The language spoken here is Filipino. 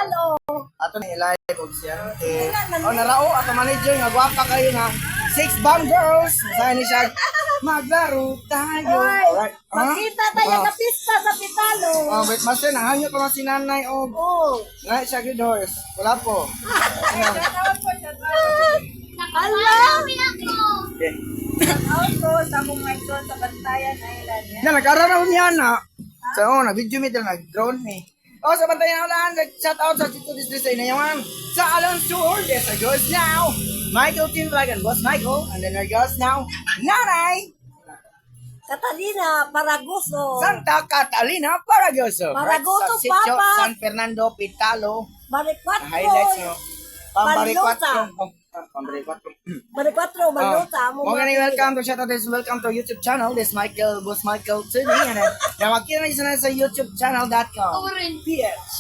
Pitalo. Ato na ilay ko siya. Narao, ato manager, nga gwapa kayo nga. 6 bomb girls. Saan ni siya? Maglaro tayo. Alright. Makita tayo sa pista sa Pitalo. Oh, wait, master, nahanyo pa man si nanay o. Oh. Nga siya, good horse. Wala po. Ala! Okay. Ako sa akong my son sa Bantayan Island. Na, nag-araraw niya na. So, nag-video me din, nag-drone me. Oh, sa Bantayan Island, nag-shout out sa Tito Disney sa inayawan. Sa Alonso Ordes, our girls now. Michael Team Dragon, Boss Michael. And then our girls now, Nanay. Catalina Paraguso. Santa Catalina Paragoso. Paragoso, Sa Sitio Papa. San Fernando, Pitalo. Barikwatro. Highlights nyo. Pambarikwatro. Baluta. Pambarikwatro. Barikwatro, Baluta. Mga ganun, welcome to shout out this, welcome to YouTube channel. This Michael, Boss Michael TV. And then, magkita na sa YouTube channel.com. PH.